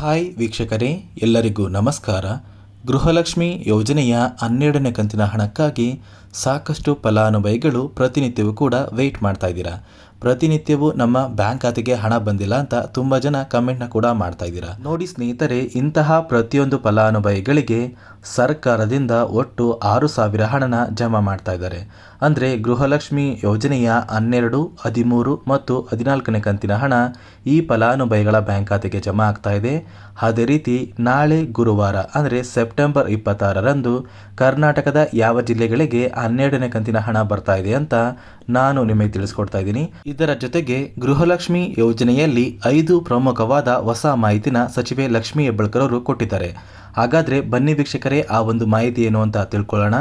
Hi ವೀಕ್ಷಕರೇ, ಎಲ್ಲರಿಗೂ ನಮಸ್ಕಾರ. ಗೃಹಲಕ್ಷ್ಮಿ ಯೋಜನೆಯ 12ನೇ ಕಂತಿನ ಹಣಕ್ಕಾಗಿ ಸಾಕಷ್ಟು ಫಲಾನುಭವಿಗಳು ಪ್ರತಿನಿತ್ಯವೂ ಕೂಡ ವೆಯ್ಟ್ ಮಾಡ್ತಾ ಇದ್ದೀರಾ. ಪ್ರತಿನಿತ್ಯವೂ ನಮ್ಮ ಬ್ಯಾಂಕ್ ಖಾತೆಗೆ ಹಣ ಬಂದಿಲ್ಲ ಅಂತ ತುಂಬ ಜನ ಕಮೆಂಟ್ನ ಕೂಡ ಮಾಡ್ತಾ ಇದ್ದೀರಾ. ನೋಡಿ ಸ್ನೇಹಿತರೆ, ಇಂತಹ ಪ್ರತಿಯೊಂದು ಫಲಾನುಭವಿಗಳಿಗೆ ಸರ್ಕಾರದಿಂದ ಒಟ್ಟು 6,000 ಹಣನ ಜಮಾ ಮಾಡ್ತಾ ಇದ್ದಾರೆ. ಅಂದರೆ ಗೃಹಲಕ್ಷ್ಮಿ ಯೋಜನೆಯ 12, 13 ಮತ್ತು 14ನೇ ಕಂತಿನ ಹಣ ಈ ಫಲಾನುಭವಿಗಳ ಬ್ಯಾಂಕ್ ಖಾತೆಗೆ ಜಮಾ ಆಗ್ತಾ ಇದೆ. ಅದೇ ರೀತಿ ನಾಳೆ ಗುರುವಾರ ಅಂದರೆ ಸೆಪ್ಟೆಂಬರ್ 26ರಂದು ಕರ್ನಾಟಕದ ಯಾವ ಜಿಲ್ಲೆಗಳಿಗೆ 12ನೇ ಕಂತಿನ ಹಣ ಬರ್ತಾ ಇದೆ ಅಂತ ನಾನು ನಿಮಗೆ ತಿಳಿಸ್ಕೊಡ್ತಾ ಇದ್ದೀನಿ. ಇದರ ಜೊತೆಗೆ ಗೃಹಲಕ್ಷ್ಮಿ ಯೋಜನೆಯಲ್ಲಿ 5 ಪ್ರಮುಖವಾದ ಹೊಸ ಮಾಹಿತಿನ ಸಚಿವೆ ಲಕ್ಷ್ಮೀ ಹೆಬ್ಬಾಳ್ಕರ್ ಅವರು ಕೊಟ್ಟಿದ್ದಾರೆ. ಹಾಗಾದರೆ ಬನ್ನಿ ವೀಕ್ಷಕರೇ, ಆ ಒಂದು ಮಾಹಿತಿ ಏನು ಅಂತ ತಿಳ್ಕೊಳ್ಳೋಣ.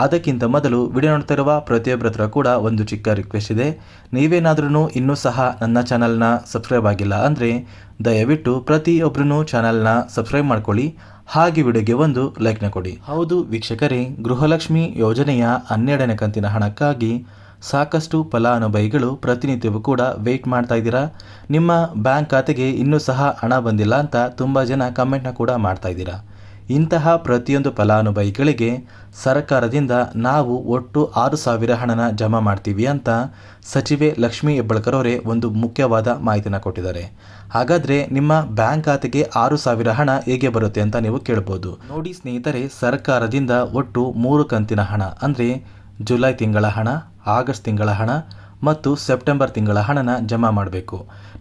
ಅದಕ್ಕಿಂತ ಮೊದಲು ವಿಡಿಯೋ ನೋಡ್ತಾ ಇರುವ ಪ್ರತಿಯೊಬ್ಬರ ಹತ್ರ ಕೂಡ ಒಂದು ಚಿಕ್ಕ ರಿಕ್ವೆಸ್ಟ್ ಇದೆ. ನೀವೇನಾದ್ರೂ ಇನ್ನೂ ಸಹ ನನ್ನ ಚಾನಲ್ನ ಸಬ್ಸ್ಕ್ರೈಬ್ ಆಗಿಲ್ಲ ಅಂದರೆ ದಯವಿಟ್ಟು ಪ್ರತಿಯೊಬ್ಬರೂ ಚಾನಲ್ನ ಸಬ್ಸ್ಕ್ರೈಬ್ ಮಾಡ್ಕೊಳ್ಳಿ, ಹಾಗೆ ವಿಡಿಯೋಗೆ ಒಂದು ಲೈಕ್ನ ಕೊಡಿ. ಹೌದು ವೀಕ್ಷಕರೇ, ಗೃಹಲಕ್ಷ್ಮಿ ಯೋಜನೆಯ 12ನೇ ಕಂತಿನ ಹಣಕ್ಕಾಗಿ ಸಾಕಷ್ಟು ಫಲಾನುಭವಿಗಳು ಪ್ರತಿನಿತ್ಯವೂ ಕೂಡ ವೆಯ್ಟ್ ಮಾಡ್ತಾ ಇದ್ದೀರಾ. ನಿಮ್ಮ ಬ್ಯಾಂಕ್ ಖಾತೆಗೆ ಇನ್ನೂ ಸಹ ಹಣ ಬಂದಿಲ್ಲ ಅಂತ ತುಂಬ ಜನ ಕಮೆಂಟ್ನ ಕೂಡ ಮಾಡ್ತಾ ಇದ್ದೀರಾ. ಇಂತಹ ಪ್ರತಿಯೊಂದು ಫಲಾನುಭವಿಗಳಿಗೆ ಸರ್ಕಾರದಿಂದ ನಾವು ಒಟ್ಟು 6,000 ಹಣನ ಜಮಾ ಮಾಡ್ತೀವಿ ಅಂತ ಸಚಿವೆ ಲಕ್ಷ್ಮೀ ಹೆಬ್ಬಾಳ್ಕರ್ ಅವರೇ ಒಂದು ಮುಖ್ಯವಾದ ಮಾಹಿತಿನ ಕೊಟ್ಟಿದ್ದಾರೆ. ಹಾಗಾದರೆ ನಿಮ್ಮ ಬ್ಯಾಂಕ್ ಖಾತೆಗೆ 6,000 ಹಣ ಹೇಗೆ ಬರುತ್ತೆ ಅಂತ ನೀವು ಕೇಳ್ಬೋದು. ನೋಡಿ ಸ್ನೇಹಿತರೆ, ಸರ್ಕಾರದಿಂದ ಒಟ್ಟು 3 ಕಂತಿನ ಹಣ ಅಂದರೆ ಜುಲೈ ತಿಂಗಳ ಹಣ, ಆಗಸ್ಟ್ ತಿಂಗಳ ಹಣ ಮತ್ತು ಸೆಪ್ಟೆಂಬರ್ ತಿಂಗಳ ಹಣನ ಜಮಾ ಮಾಡಬೇಕು.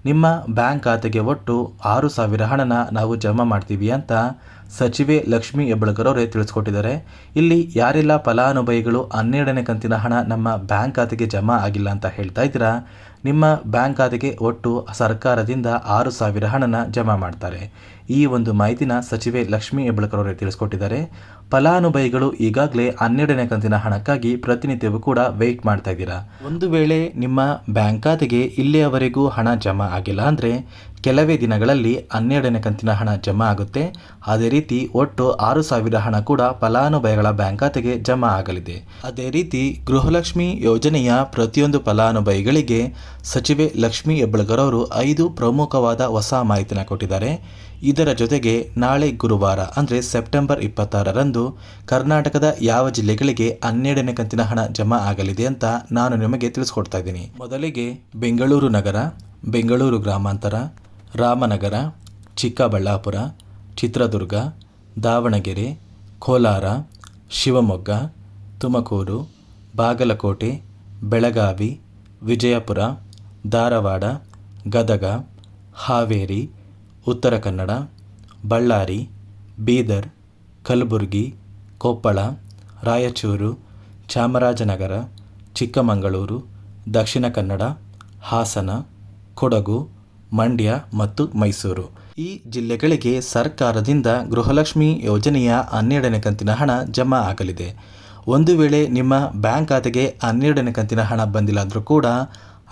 ನಿಮ್ಮ ಬ್ಯಾಂಕ್ ಖಾತೆಗೆ ಒಟ್ಟು 6,000 ಹಣನ ನಾವು ಜಮಾ ಮಾಡ್ತೀವಿ ಅಂತ ಸಚಿವೆ ಲಕ್ಷ್ಮೀ ಹೆಬ್ಬಾಳ್ಕರ್ ಅವರೇ ತಿಳಿಸ್ಕೊಟ್ಟಿದ್ದಾರೆ. ಇಲ್ಲಿ ಯಾರೆಲ್ಲ ಫಲಾನುಭವಿಗಳು 12ನೇ ಕಂತಿನ ಹಣ ನಮ್ಮ ಬ್ಯಾಂಕ್ ಖಾತೆಗೆ ಜಮಾ ಆಗಿಲ್ಲ ಅಂತ ಹೇಳ್ತಾ ಇದ್ದೀರಾ, ನಿಮ್ಮ ಬ್ಯಾಂಕ್ ಖಾತೆಗೆ ಒಟ್ಟು ಸರ್ಕಾರದಿಂದ 6,000 ಹಣನ ಜಮಾ ಮಾಡ್ತಾರೆ. ಈ ಒಂದು ಮಾಹಿತಿನ ಸಚಿವೆ ಲಕ್ಷ್ಮೀ ಹೆಬ್ಬಾಳ್ಕರ್ ಅವರೇ ತಿಳಿಸ್ಕೊಟ್ಟಿದ್ದಾರೆ. ಫಲಾನುಭವಿಗಳು ಈಗಾಗಲೇ 12ನೇ ಕಂತಿನ ಹಣಕ್ಕಾಗಿ ಪ್ರತಿನಿತ್ಯವೂ ಕೂಡ ವೆಯ್ಟ್ ಮಾಡ್ತಾ ಇದ್ದೀರಾ. ಒಂದು ವೇಳೆ ನಿಮ್ಮ ಬ್ಯಾಂಕ್ ಖಾತೆಗೆ ಇಲ್ಲಿಯವರೆಗೂ ಹಣ ಜಮಾ ಆಗಿಲ್ಲ ಅಂದರೆ ಕೆಲವೇ ದಿನಗಳಲ್ಲಿ 12ನೇ ಕಂತಿನ ಹಣ ಜಮಾ ಆಗುತ್ತೆ. ಅದೇ ರೀತಿ ಒಟ್ಟು 6,000 ಹಣ ಕೂಡ ಫಲಾನುಭವಿಗಳ ಬ್ಯಾಂಕ್ ಖಾತೆಗೆ ಜಮಾ ಆಗಲಿದೆ. ಅದೇ ರೀತಿ ಗೃಹಲಕ್ಷ್ಮಿ ಯೋಜನೆಯ ಪ್ರತಿಯೊಂದು ಫಲಾನುಭವಿಗಳಿಗೆ ಸಚಿವೆ ಲಕ್ಷ್ಮೀ ಹೆಬ್ಬಾಳ್ಕರ್ ಅವರು 5 ಪ್ರಮುಖವಾದ ಹೊಸ ಮಾಹಿತಿನ ಕೊಟ್ಟಿದ್ದಾರೆ. ಇದರ ಜೊತೆಗೆ ನಾಳೆ ಗುರುವಾರ ಅಂದರೆ ಸೆಪ್ಟೆಂಬರ್ 26ರಂದು ಕರ್ನಾಟಕದ ಯಾವ ಜಿಲ್ಲೆಗಳಿಗೆ 12ನೇ ಕಂತಿನ ಹಣ ಜಮಾ ಆಗಲಿದೆ ಅಂತ ನಾನು ನಿಮಗೆ ತಿಳಿಸ್ಕೊಡ್ತಾ ಇದ್ದೀನಿ. ಮೊದಲಿಗೆ ಬೆಂಗಳೂರು ನಗರ, ಬೆಂಗಳೂರು ಗ್ರಾಮಾಂತರ, ರಾಮನಗರ, ಚಿಕ್ಕಬಳ್ಳಾಪುರ, ಚಿತ್ರದುರ್ಗ, ದಾವಣಗೆರೆ, ಕೋಲಾರ, ಶಿವಮೊಗ್ಗ, ತುಮಕೂರು, ಬಾಗಲಕೋಟೆ, ಬೆಳಗಾವಿ, ವಿಜಯಪುರ, ಧಾರವಾಡ, ಗದಗ, ಹಾವೇರಿ, ಉತ್ತರ ಕನ್ನಡ, ಬಳ್ಳಾರಿ, ಬೀದರ್, ಕಲಬುರಗಿ, ಕೊಪ್ಪಳ, ರಾಯಚೂರು, ಚಾಮರಾಜನಗರ, ಚಿಕ್ಕಮಗಳೂರು, ದಕ್ಷಿಣ ಕನ್ನಡ, ಹಾಸನ, ಕೊಡಗು, ಮಂಡ್ಯ ಮತ್ತು ಮೈಸೂರು ಈ ಜಿಲ್ಲೆಗಳಿಗೆ ಸರ್ಕಾರದಿಂದ ಗೃಹಲಕ್ಷ್ಮಿ ಯೋಜನೆಯ 12ನೇ ಕಂತಿನ ಹಣ ಜಮಾ ಆಗಲಿದೆ. ಒಂದು ವೇಳೆ ನಿಮ್ಮ ಬ್ಯಾಂಕ್ ಖಾತೆಗೆ 12ನೇ ಕಂತಿನ ಹಣ ಬಂದಿಲ್ಲ ಅಂದರೂ ಕೂಡ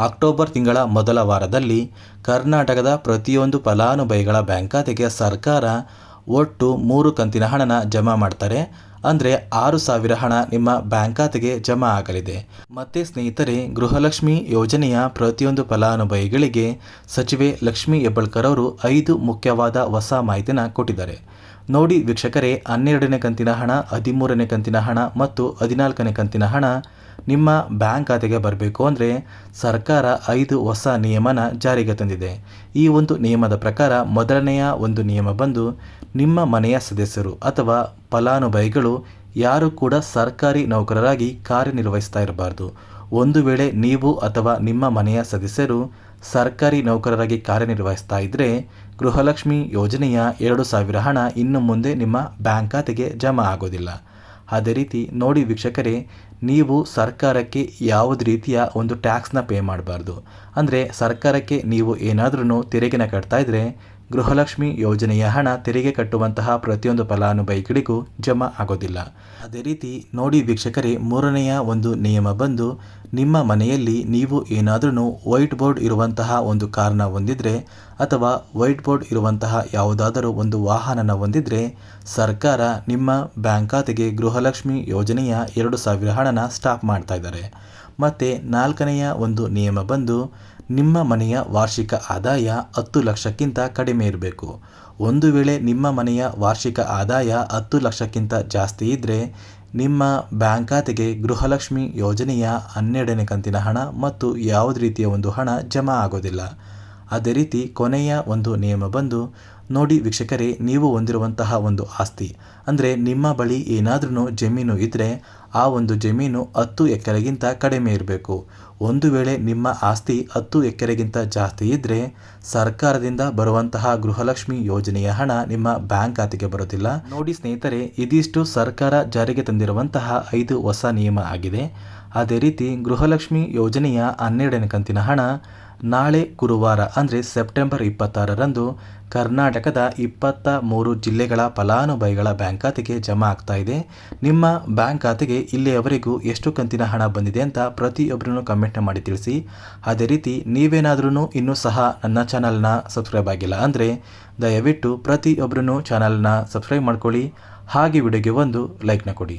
ಅಕ್ಟೋಬರ್ ತಿಂಗಳ ಮೊದಲ ವಾರದಲ್ಲಿ ಕರ್ನಾಟಕದ ಪ್ರತಿಯೊಂದು ಫಲಾನುಭವಿಗಳ ಬ್ಯಾಂಕ್ ಖಾತೆಗೆ ಸರ್ಕಾರ ಒಟ್ಟು 3 ಕಂತಿನ ಹಣನ ಜಮಾ ಮಾಡ್ತಾರೆ. ಅಂದರೆ 6,000 ಹಣ ನಿಮ್ಮ ಬ್ಯಾಂಕ್ ಖಾತೆಗೆ ಜಮಾ ಆಗಲಿದೆ. ಮತ್ತೆ ಸ್ನೇಹಿತರೆ, ಗೃಹಲಕ್ಷ್ಮಿ ಯೋಜನೆಯ ಪ್ರತಿಯೊಂದು ಫಲಾನುಭವಿಗಳಿಗೆ ಸಚಿವೆ ಲಕ್ಷ್ಮೀ ಹೆಬ್ಬಾಳ್ಕರ್ ಅವರು 5 ಮುಖ್ಯವಾದ ಹೊಸ ಮಾಹಿತಿನ ಕೊಟ್ಟಿದ್ದಾರೆ. ನೋಡಿ ವೀಕ್ಷಕರೇ, 12ನೇ ಕಂತಿನ ಹಣ, 13ನೇ ಕಂತಿನ ಹಣ ಮತ್ತು 14ನೇ ಕಂತಿನ ಹಣ ನಿಮ್ಮ ಬ್ಯಾಂಕ್ ಖಾತೆಗೆ ಬರಬೇಕು ಅಂದರೆ ಸರ್ಕಾರ 5 ಹೊಸ ನಿಯಮನ ಜಾರಿಗೆ ತಂದಿದೆ. ಈ ಒಂದು ನಿಯಮದ ಪ್ರಕಾರ ಮೊದಲನೆಯ ಒಂದು ನಿಯಮ ಬಂದು, ನಿಮ್ಮ ಮನೆಯ ಸದಸ್ಯರು ಅಥವಾ ಫಲಾನುಭವಿಗಳು ಯಾರು ಕೂಡ ಸರ್ಕಾರಿ ನೌಕರರಾಗಿ ಕಾರ್ಯನಿರ್ವಹಿಸ್ತಾ ಇರಬಾರ್ದು. ಒಂದು ವೇಳೆ ನೀವು ಅಥವಾ ನಿಮ್ಮ ಮನೆಯ ಸದಸ್ಯರು ಸರ್ಕಾರಿ ನೌಕರರಾಗಿ ಕಾರ್ಯನಿರ್ವಹಿಸ್ತಾ ಇದ್ದರೆ ಗೃಹಲಕ್ಷ್ಮಿ ಯೋಜನೆಯ 2,000 ಹಣ ಇನ್ನು ಮುಂದೆ ನಿಮ್ಮ ಬ್ಯಾಂಕ್ ಖಾತೆಗೆ ಜಮಾ ಆಗೋದಿಲ್ಲ. ಅದೇ ರೀತಿ ನೋಡಿ ವೀಕ್ಷಕರೇ, ನೀವು ಸರ್ಕಾರಕ್ಕೆ ಯಾವುದೇ ರೀತಿಯ ಒಂದು ಟ್ಯಾಕ್ಸ್ನ ಪೇ ಮಾಡಬಾರ್ದು. ಅಂದರೆ ಸರ್ಕಾರಕ್ಕೆ ನೀವು ಏನಾದ್ರೂ ತೆರಿಗೆನ ಕಟ್ತಾ ಇದ್ದರೆ ಗೃಹಲಕ್ಷ್ಮಿ ಯೋಜನೆಯ ಹಣ ತೆರಿಗೆ ಕಟ್ಟುವಂತಹ ಪ್ರತಿಯೊಂದು ಫಲಾನುಭವಿಗಳಿಗೂ ಜಮಾ ಆಗೋದಿಲ್ಲ. ಅದೇ ರೀತಿ ನೋಡಿ ವೀಕ್ಷಕರೇ, 3ನೆಯ ಒಂದು ನಿಯಮ ಬಂದು, ನಿಮ್ಮ ಮನೆಯಲ್ಲಿ ನೀವು ಏನಾದ್ರೂ ವೈಟ್ ಬೋರ್ಡ್ ಇರುವಂತಹ ಒಂದು ಕಾರ್ನ ಹೊಂದಿದ್ರೆ ಅಥವಾ ವೈಟ್ ಬೋರ್ಡ್ ಇರುವಂತಹ ಯಾವುದಾದರೂ ಒಂದು ವಾಹನನ ಹೊಂದಿದ್ರೆ ಸರ್ಕಾರ ನಿಮ್ಮ ಬ್ಯಾಂಕ್ ಖಾತೆಗೆ ಗೃಹಲಕ್ಷ್ಮಿ ಯೋಜನೆಯ 2,000 ಹಣನ ಸ್ಟಾಪ್ ಮಾಡ್ತಾ ಇದ್ದಾರೆ. ಮತ್ತು 4ನೆಯ ಒಂದು ನಿಯಮ ಬಂದು, ನಿಮ್ಮ ಮನೆಯ ವಾರ್ಷಿಕ ಆದಾಯ 10 ಲಕ್ಷಕ್ಕಿಂತ ಕಡಿಮೆ ಇರಬೇಕು. ಒಂದು ವೇಳೆ ನಿಮ್ಮ ಮನೆಯ ವಾರ್ಷಿಕ ಆದಾಯ 10 ಲಕ್ಷಕ್ಕಿಂತ ಜಾಸ್ತಿ ಇದ್ದರೆ ನಿಮ್ಮ ಬ್ಯಾಂಕ್ ಖಾತೆಗೆ ಗೃಹಲಕ್ಷ್ಮಿ ಯೋಜನೆಯ 12ನೇ ಕಂತಿನ ಹಣ ಮತ್ತು ಯಾವುದೇ ರೀತಿಯ ಒಂದು ಹಣ ಜಮಾ ಆಗೋದಿಲ್ಲ. ಅದೇ ರೀತಿ ಕೊನೆಯ ಒಂದು ನಿಯಮ ಬಂದು ನೋಡಿ ವೀಕ್ಷಕರೇ, ನೀವು ಹೊಂದಿರುವಂತಹ ಒಂದು ಆಸ್ತಿ ಅಂದರೆ ನಿಮ್ಮ ಬಳಿ ಏನಾದ್ರೂ ಜಮೀನು ಇದ್ದರೆ ಆ ಒಂದು ಜಮೀನು 10 ಎಕರೆಗಿಂತ ಕಡಿಮೆ ಇರಬೇಕು. ಒಂದು ವೇಳೆ ನಿಮ್ಮ ಆಸ್ತಿ 10 ಎಕರೆಗಿಂತ ಜಾಸ್ತಿ ಇದ್ದರೆ ಸರ್ಕಾರದಿಂದ ಬರುವಂತಹ ಗೃಹಲಕ್ಷ್ಮಿ ಯೋಜನೆಯ ಹಣ ನಿಮ್ಮ ಬ್ಯಾಂಕ್ ಖಾತೆಗೆ ಬರೋದಿಲ್ಲ. ನೋಡಿ ಸ್ನೇಹಿತರೆ, ಇದಿಷ್ಟು ಸರ್ಕಾರ ಜಾರಿಗೆ ತಂದಿರುವಂತಹ 5 ಹೊಸ ನಿಯಮ ಆಗಿದೆ. ಅದೇ ರೀತಿ ಗೃಹಲಕ್ಷ್ಮಿ ಯೋಜನೆಯ 12ನೇ ಕಂತಿನ ಹಣ ನಾಳೆ ಗುರುವಾರ ಅಂದರೆ ಸೆಪ್ಟೆಂಬರ್ 26ರಂದು ಕರ್ನಾಟಕದ 23 ಜಿಲ್ಲೆಗಳ ಫಲಾನುಭವಿಗಳ ಬ್ಯಾಂಕ್ ಖಾತೆಗೆ ಜಮಾ ಆಗ್ತಾ ಇದೆ. ನಿಮ್ಮ ಬ್ಯಾಂಕ್ ಖಾತೆಗೆ ಇಲ್ಲಿಯವರೆಗೂ ಎಷ್ಟು ಕಂತಿನ ಹಣ ಬಂದಿದೆ ಅಂತ ಪ್ರತಿಯೊಬ್ಬರೂ ಕಮೆಂಟ್ ಮಾಡಿ ತಿಳಿಸಿ. ಅದೇ ರೀತಿ ನೀವೇನಾದ್ರೂ ಇನ್ನೂ ಸಹ ನನ್ನ ಚಾನಲ್ನ ಸಬ್ಸ್ಕ್ರೈಬ್ ಆಗಿಲ್ಲ ಅಂದರೆ ದಯವಿಟ್ಟು ಪ್ರತಿಯೊಬ್ಬರೂ ಚಾನಲ್ನ ಸಬ್ಸ್ಕ್ರೈಬ್ ಮಾಡ್ಕೊಳ್ಳಿ. ಹಾಗೆ ವಿಡಿಯೋಗೆ ಒಂದು ಲೈಕ್ನ ಕೊಡಿ.